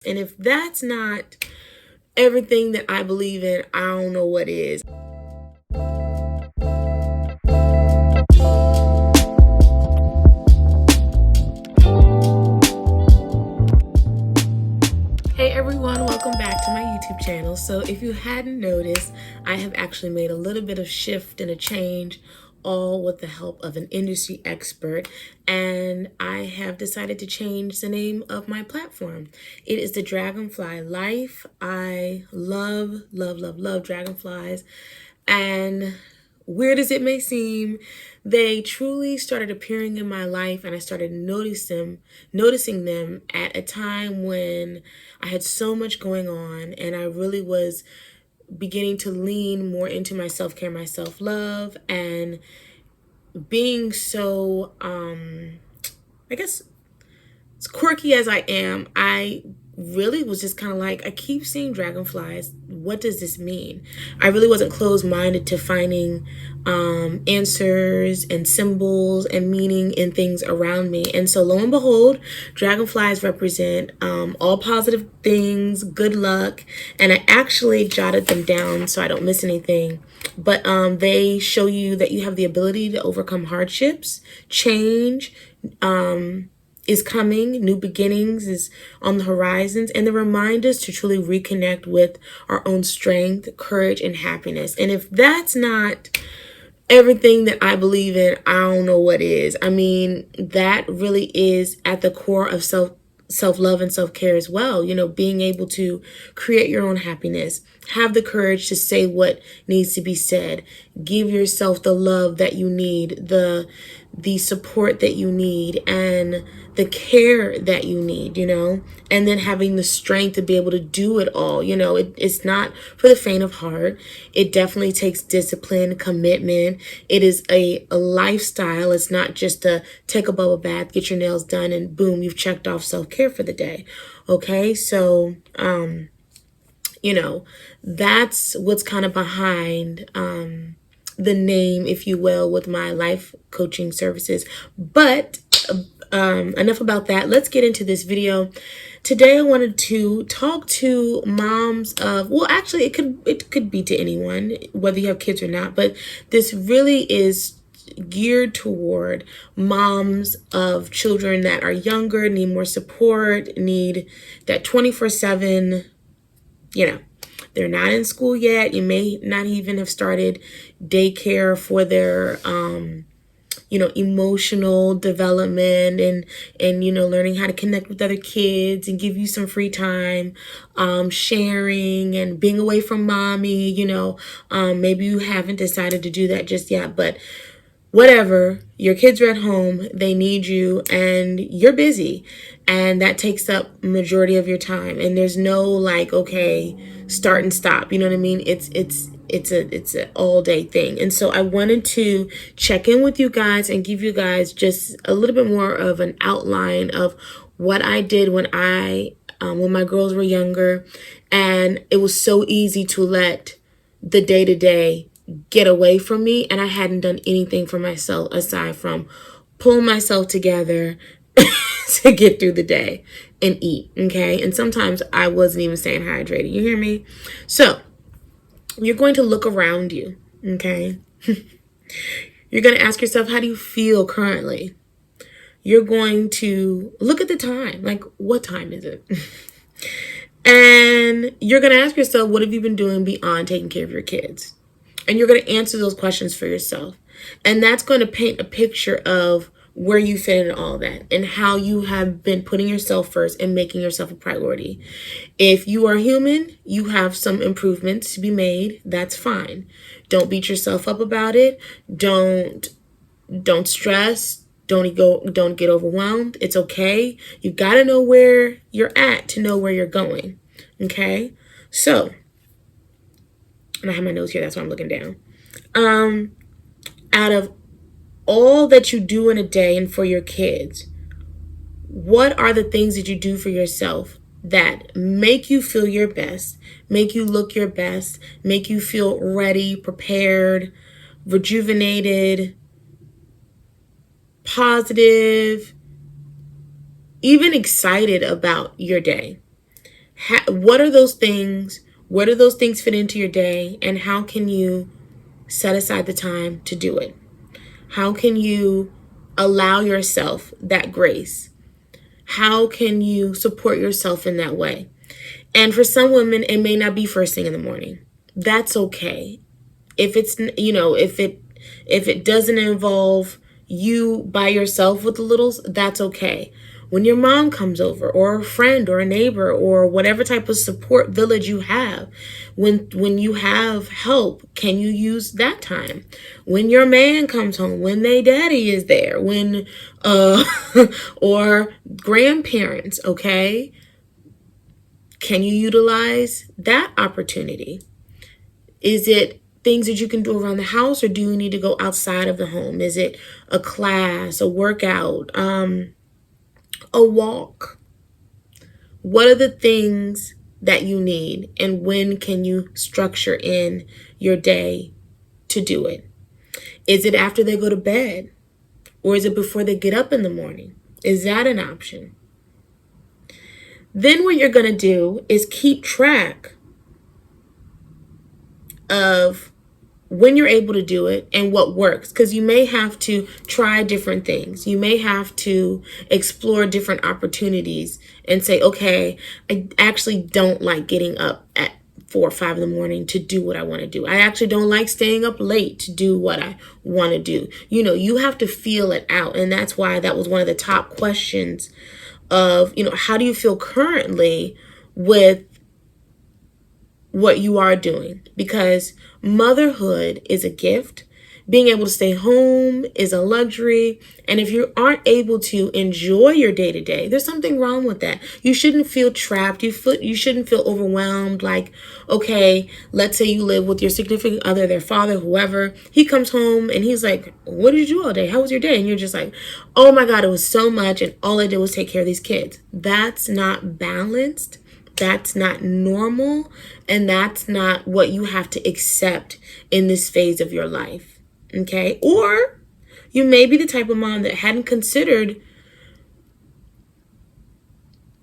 And if that's not everything that I believe in, I don't know what is. Hey everyone, welcome back to my YouTube channel. So if you hadn't noticed, I have actually made a little bit of shift and a change, all with the help of an industry expert, and I have decided to change the name of my platform. It is the Dragonfly Life. I love dragonflies, and weird as it may seem, they truly started appearing in my life, and I started noticing them at a time when I had so much going on, and I really was beginning to lean more into my self-care, my self-love, and being so I guess as quirky as I am, I really was just kind of like, I keep seeing dragonflies. What does this mean? I really wasn't closed-minded to finding answers and symbols and meaning in things around me. And so lo and behold, dragonflies represent all positive things, good luck. And I actually jotted them down so I don't miss anything. But they show you that you have the ability to overcome hardships, change, is coming, new beginnings is on the horizons, and they remind us to truly reconnect with our own strength, courage, and happiness. And if that's not everything that I believe in, I don't know what is. I mean, that really is at the core of self-love and self-care as well. You know, being able to create your own happiness, have the courage to say what needs to be said, give yourself the love that you need, the support that you need, and the care that you need, you know, and then having the strength to be able to do it all. You know, it's not for the faint of heart. It definitely takes discipline, commitment. It is a lifestyle. It's not just a take a bubble bath, get your nails done, and boom, you've checked off self-care for the day. Okay, so you know, that's what's kind of behind the name, if you will, with my life coaching services. But enough about that. Let's get into this video. Today I wanted to talk to moms of, well, actually it could be to anyone, whether you have kids or not, but this really is geared toward moms of children that are younger, need more support, need that 24/7, you know, they're not in school yet. You may not even have started daycare for their you know, emotional development and you know, learning how to connect with other kids and give you some free time, sharing and being away from mommy. You know, maybe you haven't decided to do that just yet, but whatever, your kids are at home, they need you, and you're busy, and that takes up majority of your time, and there's no like, okay, start and stop, you know what I mean? It's an all day thing. And so I wanted to check in with you guys and give you guys just a little bit more of an outline of what I did when my girls were younger, and it was so easy to let the day-to-day get away from me, and I hadn't done anything for myself aside from pull myself together to get through the day and eat. Okay, and sometimes I wasn't even staying hydrated, you hear me? So you're going to look around you. Okay, you're going to ask yourself, how do you feel currently? You're going to look at the time, like, what time is it? And you're going to ask yourself, what have you been doing beyond taking care of your kids? And you're going to answer those questions for yourself. And that's going to paint a picture of where you fit in all that and how you have been putting yourself first and making yourself a priority. If you are human, you have some improvements to be made. That's fine. Don't beat yourself up about it. Don't stress. Don't get overwhelmed. It's okay. You got to know where you're at to know where you're going. Okay? So, and I have my notes here, that's why I'm looking down. Out of all that you do in a day and for your kids, what are the things that you do for yourself that make you feel your best, make you look your best, make you feel ready, prepared, rejuvenated, positive, even excited about your day? What are those things? Where do those things fit into your day? And how can you set aside the time to do it? How can you allow yourself that grace? How can you support yourself in that way? And for some women, it may not be first thing in the morning. That's okay. If it's, if it doesn't involve you by yourself with the littles, that's okay. When your mom comes over, or a friend or a neighbor, or whatever type of support village you have, when you have help, can you use that time? When your man comes home, when they daddy is there, when or grandparents, okay? Can you utilize that opportunity? Is it things that you can do around the house, or do you need to go outside of the home? Is it a class, a workout, a walk? What are the things that you need, and when can you structure in your day to do it? Is it after they go to bed, or is it before they get up in the morning? Is that an option? Then what you're going to do is keep track of when you're able to do it and what works, because you may have to try different things. You may have to explore different opportunities and say, okay, I actually don't like getting up at 4 or 5 in the morning to do what I want to do. I actually don't like staying up late to do what I want to do. You have to feel it out. And that's why that was one of the top questions of, how do you feel currently with what you are doing? Because motherhood is a gift. Being able to stay home is a luxury. And if you aren't able to enjoy your day to day, there's something wrong with that. You shouldn't feel trapped. You shouldn't feel overwhelmed. Like, okay, let's say you live with your significant other, their father, whoever. He comes home and he's like, what did you do all day? How was your day? And you're just like, oh my God, it was so much. And all I did was take care of these kids. That's not balanced. That's not normal. And that's not what you have to accept in this phase of your life. Okay? Or you may be the type of mom that hadn't considered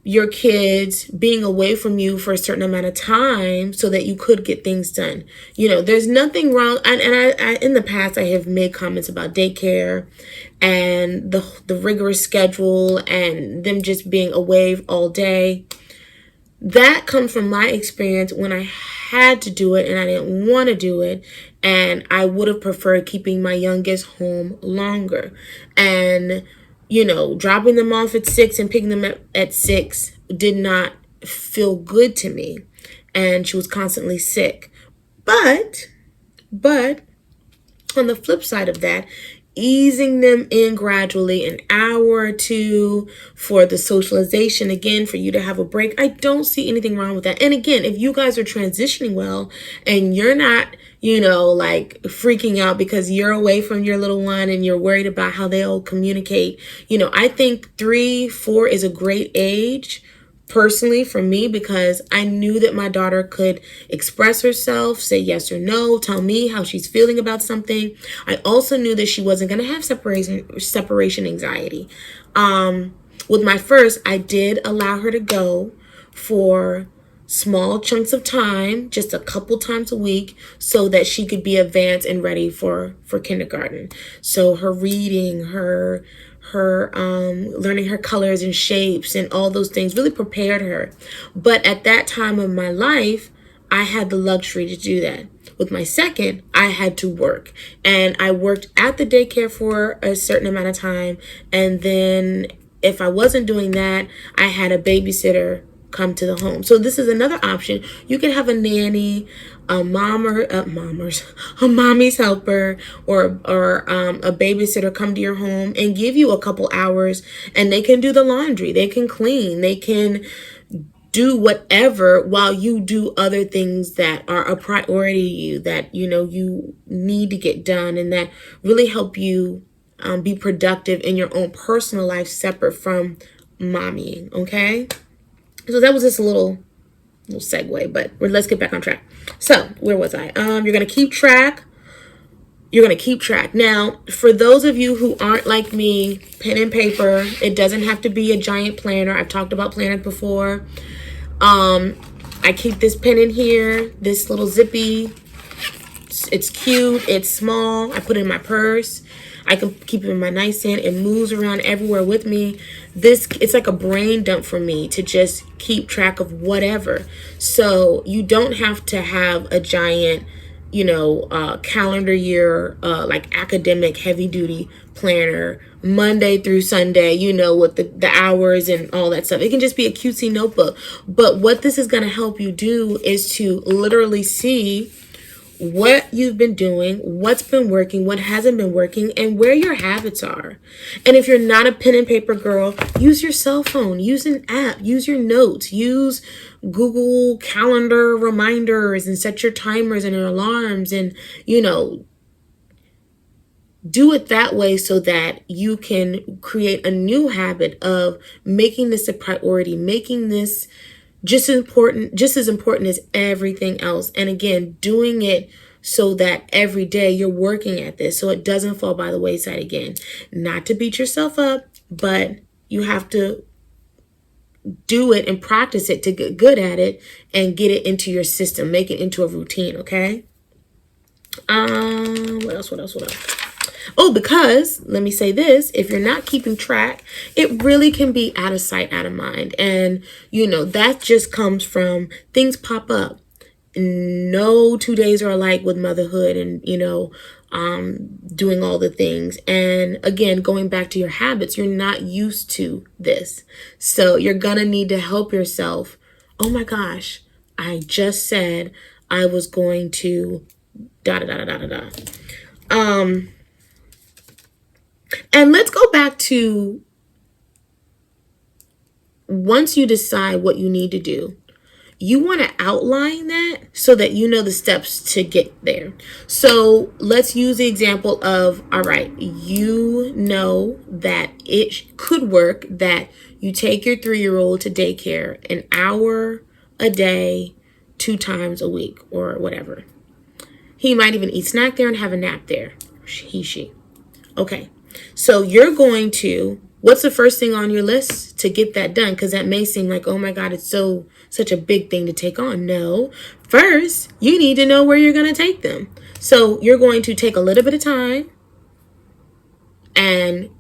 your kids being away from you for a certain amount of time so that you could get things done. There's nothing wrong. And I in the past, I have made comments about daycare and the rigorous schedule and them just being away all day. That comes from my experience when I had to do it and I didn't want to do it. And I would have preferred keeping my youngest home longer. And, dropping them off at 6 and picking them up at 6 did not feel good to me. And she was constantly sick. But on the flip side of that, easing them in gradually, an hour or two for the socialization, again, for you to have a break. I don't see anything wrong with that. And again, if you guys are transitioning well and you're not, like freaking out because you're away from your little one and you're worried about how they'll communicate, I think 3, 4 is a great age. Personally, for me, because I knew that my daughter could express herself, say yes or no, tell me how she's feeling about something. I also knew that she wasn't going to have separation anxiety. With my first, I did allow her to go for small chunks of time, just a couple times a week, so that she could be advanced and ready for kindergarten. So her reading, her learning her colors and shapes and all those things really prepared her. But at that time of my life, I had the luxury to do that. With my second, I had to work. And I worked at the daycare for a certain amount of time. And then if I wasn't doing that, I had a babysitter come to the home. So this is another option. You can have a nanny, a mommy's helper, or a babysitter come to your home and give you a couple hours, and they can do the laundry, they can clean, they can do whatever while you do other things that are a priority to you, that you need to get done, and that really help you be productive in your own personal life separate from mommying. Okay, so that was just a little segue, but let's get back on track. So where was I? You're going to keep track. Now, for those of you who aren't like me, pen and paper, it doesn't have to be a giant planner. I've talked about planners before. I keep this pen in here, this little zippy. It's cute, it's small. I put it in my purse. I can keep it in my nightstand. It moves around everywhere with me. It's like a brain dump for me to just keep track of whatever. So you don't have to have a giant, calendar year, like academic heavy duty planner, Monday through Sunday, with the hours and all that stuff. It can just be a cutesy notebook. But what this is going to help you do is to literally see what you've been doing, what's been working, what hasn't been working, and where your habits are. And if you're not a pen and paper girl, use your cell phone, use an app, use your notes, use Google Calendar reminders and set your timers and your alarms and, do it that way so that you can create a new habit of making this a priority, making this just as important as everything else. And again, doing it so that every day you're working at this so it doesn't fall by the wayside again. Not to beat yourself up, but you have to do it and practice it to get good at it and get it into your system, make it into a routine, okay? What else? Oh, because let me say this, if you're not keeping track, it really can be out of sight, out of mind. And, that just comes from things pop up. No 2 days are alike with motherhood and, doing all the things. And again, going back to your habits, you're not used to this. So you're going to need to help yourself. Oh my gosh, I just said I was going to And let's go back to once you decide what you need to do, you want to outline that so that you know the steps to get there. So let's use the example of, all right, you know that it could work that you take your 3-year-old to daycare an hour a day, 2 times a week or whatever. He might even eat snack there and have a nap there. She. Okay. So you're going to, what's the first thing on your list to get that done? Because that may seem like, oh my God, it's such a big thing to take on. No, first you need to know where you're going to take them. So you're going to take a little bit of time and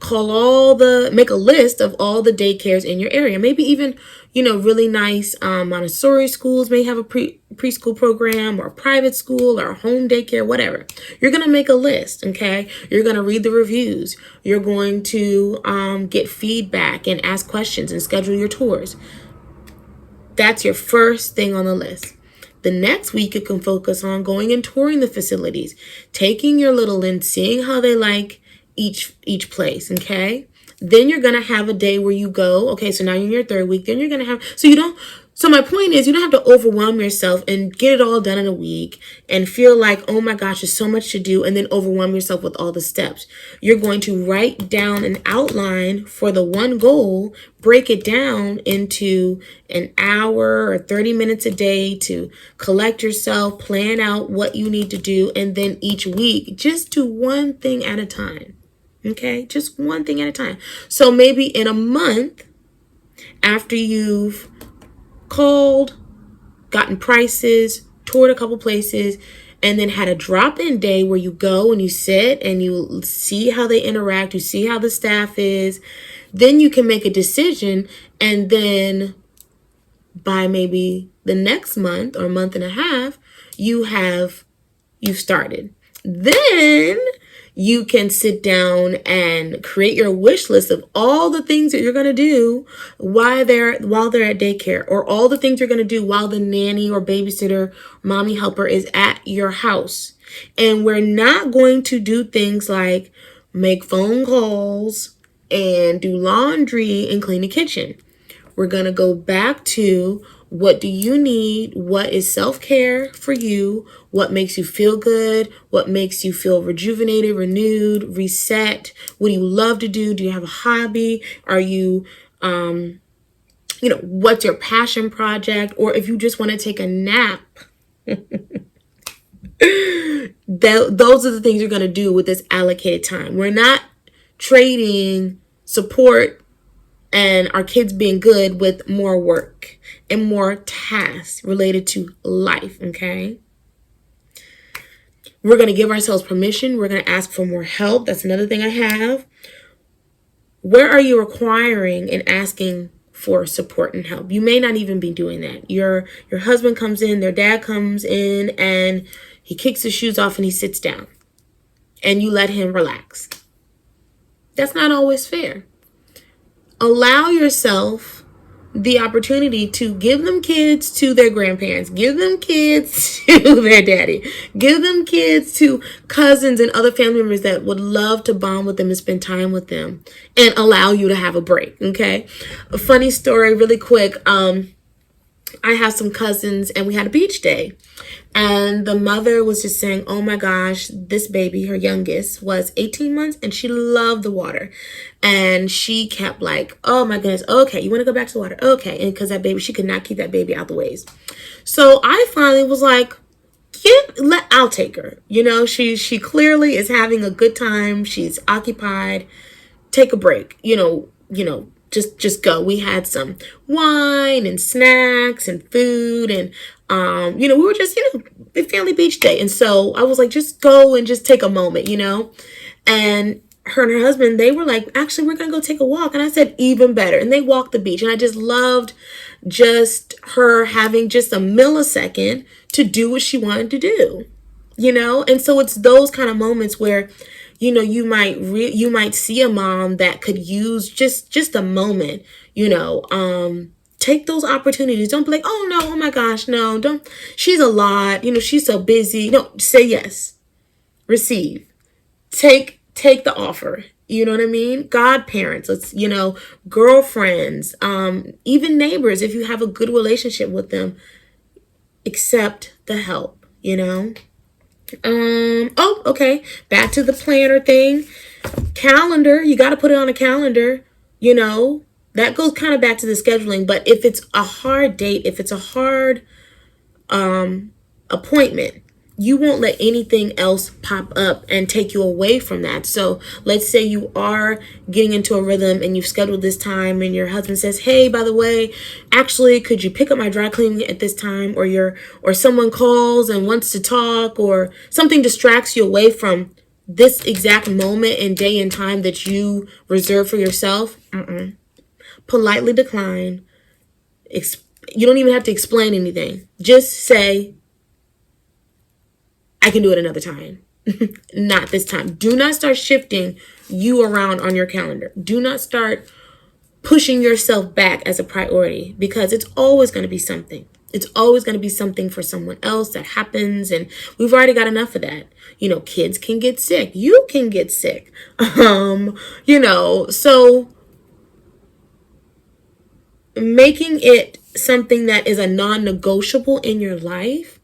make a list of all the daycares in your area. Maybe even, really nice Montessori schools may have a preschool program or a private school or a home daycare, whatever. You're going to make a list, okay? You're going to read the reviews. You're going to get feedback and ask questions and schedule your tours. That's your first thing on the list. The next week, you can focus on going and touring the facilities, taking your little in, seeing how they like each place, okay? Then you're gonna have a day where you go, okay, so now you're in your 3rd week, then you're gonna have, so my point is you don't have to overwhelm yourself and get it all done in a week and feel like, oh my gosh, there's so much to do, and then overwhelm yourself with all the steps. You're going to write down an outline for the one goal, break it down into an hour or 30 minutes a day to collect yourself, plan out what you need to do, and then each week, just do one thing at a time. Okay, just one thing at a time. So maybe in a month, after you've called, gotten prices, toured a couple places, and then had a drop-in day where you go and you sit and you see how they interact, you see how the staff is, then you can make a decision, and then by maybe the next month or month and a half, you've started. Then you can sit down and create your wish list of all the things that you're going to do while they're at daycare, or all the things you're going to do while the nanny or babysitter, mommy helper is at your house. And we're not going to do things like make phone calls and do laundry and clean the kitchen. We're going to go back to, what do you need? What is self-care for you? What makes you feel good? What makes you feel rejuvenated, renewed, reset? What do you love to do? Do you have a hobby? Are you, what's your passion project? Or if you just want to take a nap, those are the things you're going to do with this allocated time. We're not trading support and our kids being good with more work and more tasks related to life, okay? We're going to give ourselves permission. We're going to ask for more help. That's another thing I have. Where are you requiring and asking for support and help? You may not even be doing that. Your husband comes in, their dad comes in, and he kicks his shoes off and he sits down, and you let him relax. That's not always fair. Allow yourself the opportunity to give them kids to their grandparents, give them kids to their daddy, give them kids to cousins and other family members that would love to bond with them and spend time with them, and allow you to have a break. Okay. A funny story really quick. I have some cousins and we had a beach day, and the mother was just saying, oh my gosh, this baby, her youngest, was 18 months and she loved the water. And she kept like, oh my goodness, okay, you want to go back to the water? Okay. And because that baby, she could not keep that baby out the waves. So I finally was like, I'll take her. You know, she clearly is having a good time. She's occupied. Take a break. Just go. We had some wine and snacks and food, and we were just, family beach day. And so I was like, just go and just take a moment, and her and her husband, they were like, actually, we're going to go take a walk. And I said, even better. And they walked the beach, and I just loved just her having just a millisecond to do what she wanted to do, and so it's those kind of moments where you might see a mom that could use just a moment, take those opportunities. Don't be like, oh no, oh my gosh, no, don't, she's a lot, she's so busy. No, say yes, receive, take the offer. You know what I mean? Godparents, let's, girlfriends, even neighbors, if you have a good relationship with them, accept the help, okay. Back to the planner thing. Calendar, you got to put it on a calendar, that goes kind of back to the scheduling. But if it's a hard date, if it's a hard appointment, you won't let anything else pop up and take you away from that. So let's say you are getting into a rhythm and you've scheduled this time, and your husband says, hey, by the way, actually, could you pick up my dry cleaning at this time? Or someone calls and wants to talk, or something distracts you away from this exact moment and day and time that you reserve for yourself. Politely decline. You don't even have to explain anything. Just say, I can do it another time. Not this time. Do not start shifting you around on your calendar. Do not start pushing yourself back as a priority, because it's always going to be something. It's always going to be something for someone else that happens, and we've already got enough of that. Kids can get sick. You can get sick. So making it something that is a non-negotiable in your life,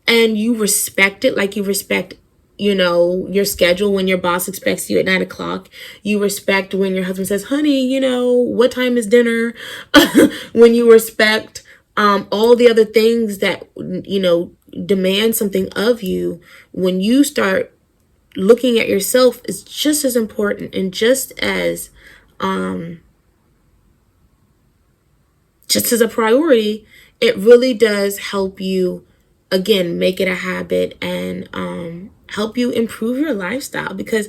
and you respect it like you respect, your schedule. When your boss expects you at 9:00, you respect when your husband says, honey, what time is dinner? When you respect all the other things that, demand something of you, when you start looking at yourself is just as important and just as a priority, it really does help you, again, make it a habit and help you improve your lifestyle. Because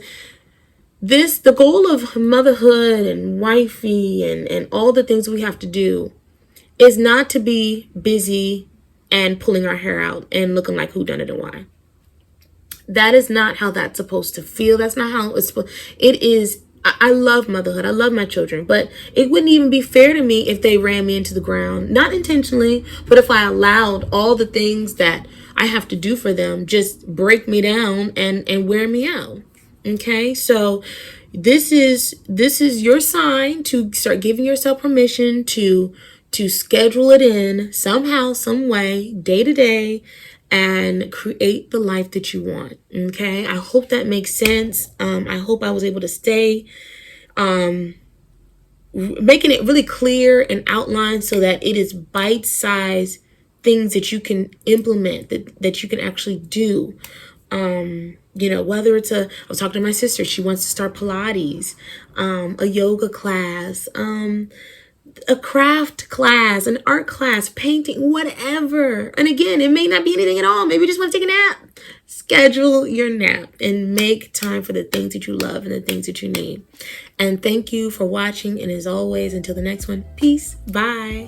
the goal of motherhood and wifey and all the things we have to do is not to be busy and pulling our hair out and looking like who done it and why. That is not how that's supposed to feel. That's not how it is. I love motherhood. I love my children, but it wouldn't even be fair to me if they ran me into the ground, not intentionally, but if I allowed all the things that I have to do for them just break me down and wear me out. Okay. So this is your sign to start giving yourself permission to schedule it in somehow, some way, day to day, and create the life that you want. Okay. I hope that makes sense. I hope I was able to stay, making it really clear and outlined so that it is bite-sized things that you can implement, that you can actually do. Whether it's I was talking to my sister, she wants to start Pilates, a yoga class, a craft class, an art class, painting, whatever. And again, it may not be anything at all. Maybe you just want to take a nap. Schedule your nap and make time for the things that you love and the things that you need. And thank you for watching. And as always, until the next one, peace. Bye.